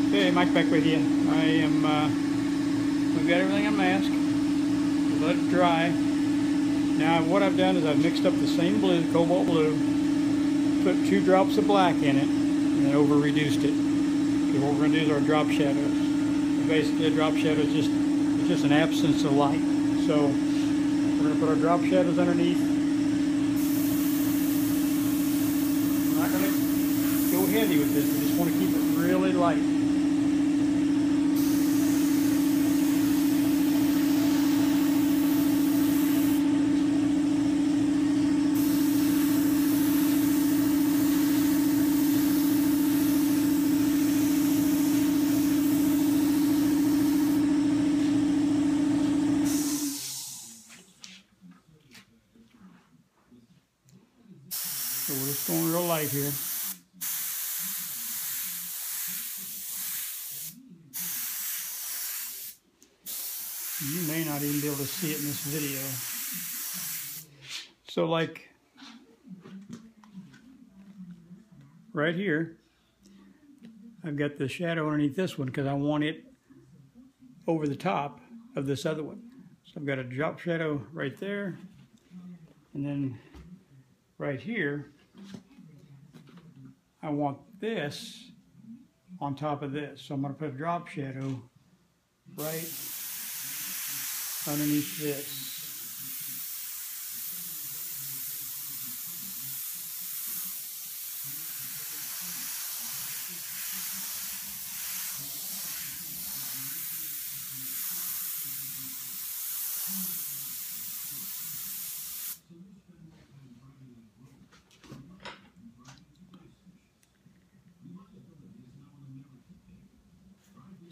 Okay, Mike back with you. We've got everything unmasked. Let it dry. Now what I've done is I've mixed up the same blue, cobalt blue, put 2 drops of black in it, and then over reduced it. Because what we're going to do is our drop shadows. And basically a drop shadow is just an absence of light. So we're going to put our drop shadows underneath. We're not going to go heavy with this, we just want to keep it really light. So we're just going real light here. You may not even be able to see it in this video. So like right here, I've got the shadow underneath this one because I want it over the top of this other one. So I've got a drop shadow right there, and then right here, I want this on top of this. So I'm going to put a drop shadow right underneath this.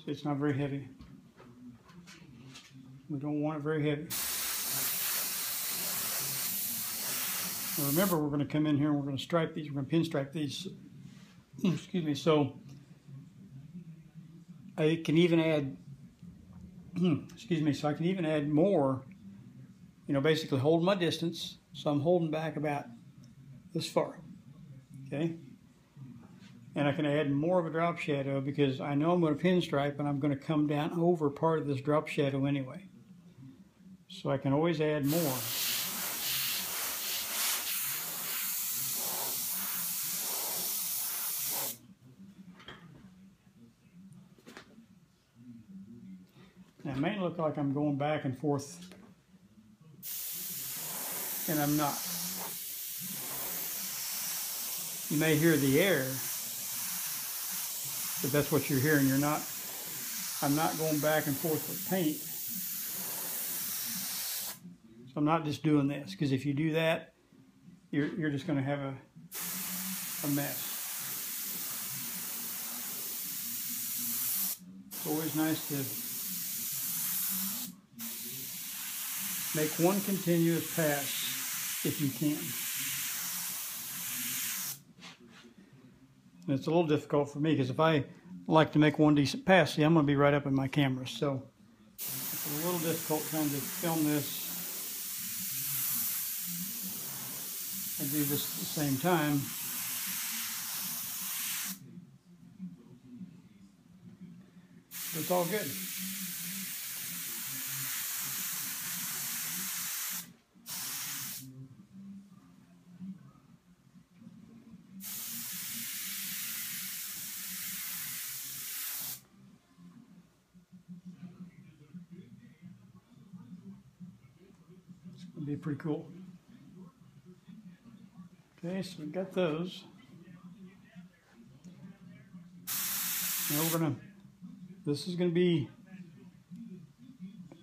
See, it's not very heavy. We don't want it very heavy. Now remember, we're going to come in here and we're going to stripe these. We're going to pinstripe these. Excuse me. So I can even add. Excuse me. So I can even add more. You know, basically hold my distance. So I'm holding back about this far. Okay. And I can add more of a drop shadow because I know I'm going to pinstripe and I'm going to come down over part of this drop shadow anyway. So I can always add more. Now it may look like I'm going back and forth, and I'm not. You may hear the air, but that's what you're hearing. You're not. I'm not going back and forth with paint. So I'm not just doing this, because if you do that, you're just going to have a mess. It's always nice to make one continuous pass if you can. And it's a little difficult for me because if I like to make one decent pass, see, I'm going to be right up in my camera. So it's a little difficult trying to film this and do this at the same time. But it's all good. It'll be pretty cool. Okay, so we've got those. Now we're gonna, this is gonna be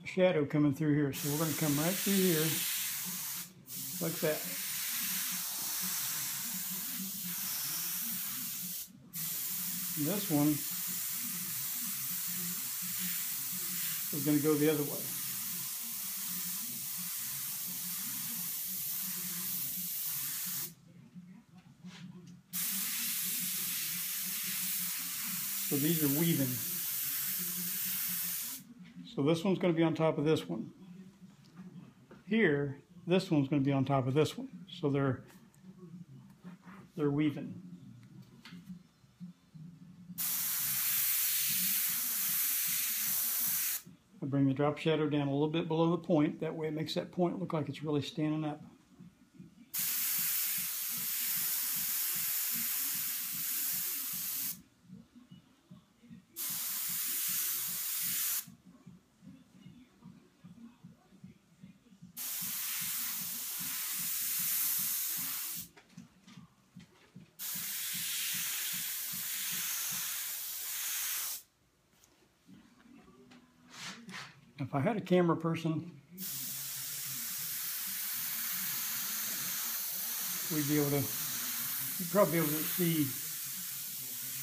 a shadow coming through here. So we're gonna come right through here, like that. And this one is gonna go the other way. So these are weaving. So this one's going to be on top of this one. Here, this one's going to be on top of this one. So they're weaving. I bring the drop shadow down a little bit below the point. That way it makes that point look like it's really standing up. If I had a camera person, you'd probably be able to see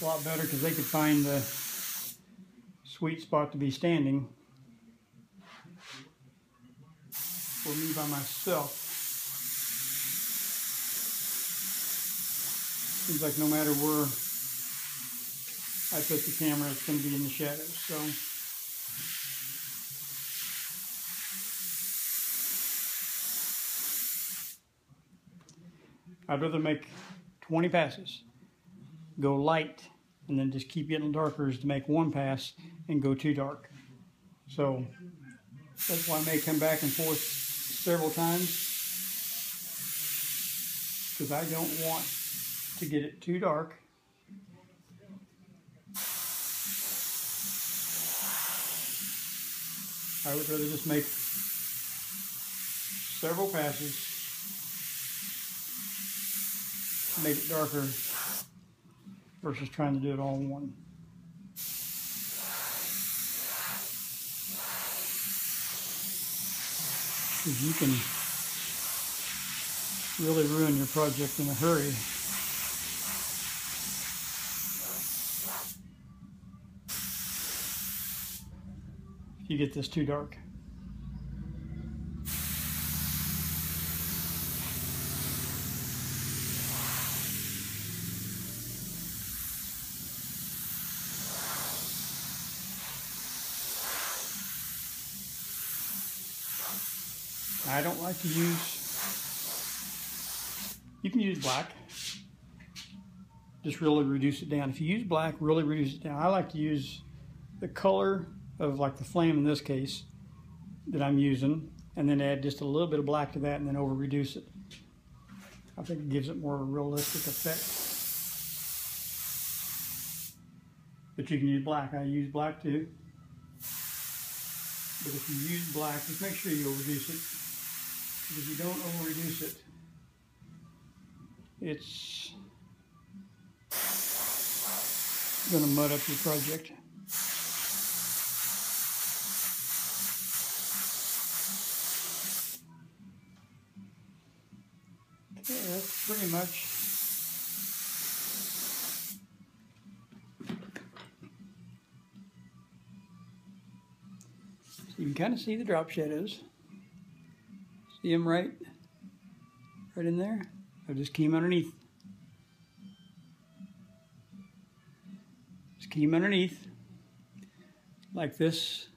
a lot better because they could find the sweet spot to be standing. For me by myself, seems like no matter where I put the camera, it's going to be in the shadows. So I'd rather make 20 passes, go light, and then just keep getting darker as to make one pass and go too dark. So that's why I may come back and forth several times, because I don't want to get it too dark. I would rather just make several passes, make it darker, versus trying to do it all in one. Because you can really ruin your project in a hurry. If you get this too dark. I don't like to you can use black, just really reduce it down. If you use black, really reduce it down. I like to use the color of like the flame in this case that I'm using, and then add just a little bit of black to that and then over reduce it. I think it gives it more of a realistic effect. But you can use black. I use black too. But if you use black, just make sure you overreduce it. Because if you don't overreduce it, it's going to mud up your project. Okay, that's pretty much you can kind of see the drop shadows. See them right in there? I just came underneath. Just came underneath. Like this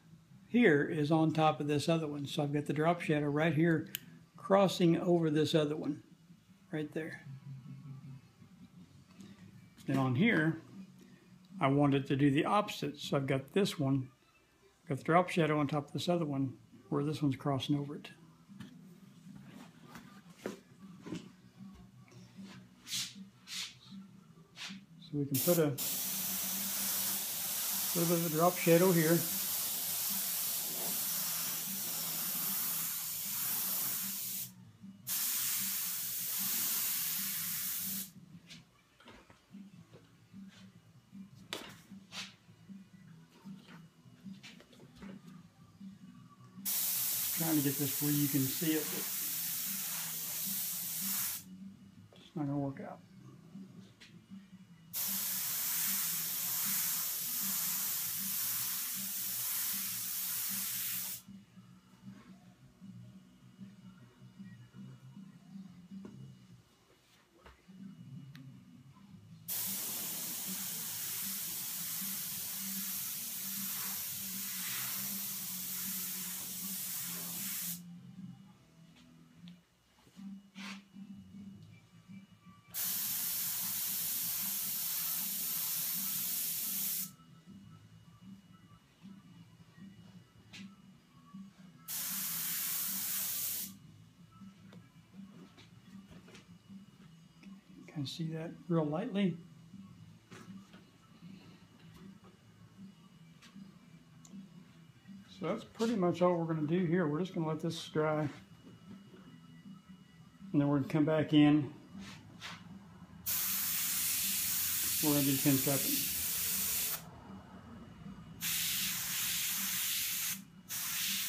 here is on top of this other one. So I've got the drop shadow right here crossing over this other one. Right there. Then on here, I wanted to do the opposite. So I've got this one. Got the drop shadow on top of this other one where this one's crossing over it. So we can put a little bit of a drop shadow here. Trying to get this where you can see it, but it's not going to work out. can see that real lightly. So that's pretty much all we're going to do here. We're just going to let this dry. And then we're going to come back in. We're going to do pinstriping.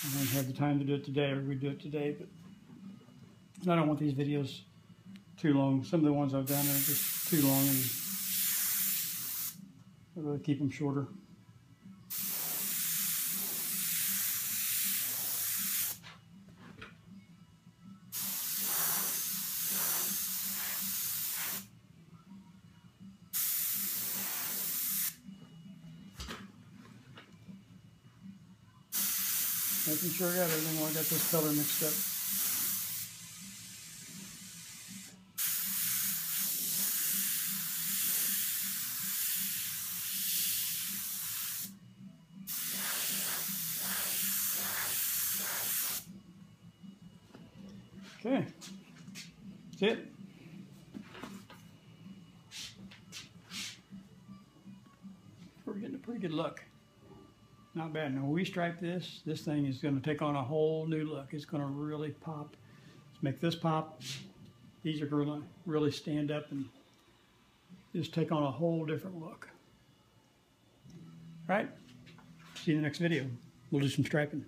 I don't have the time to do it today, or we do it today, but I don't want these videos too long. Some of the ones I've done are just too long, and I'd rather keep them shorter. Making sure I got everything while I got this color mixed up. Okay, that's it. We're getting a pretty good look. Not bad. Now, when we stripe this thing is going to take on a whole new look. It's going to really pop. Let's make this pop. These are going to really stand up and just take on a whole different look. All right. See you in the next video. We'll do some striping.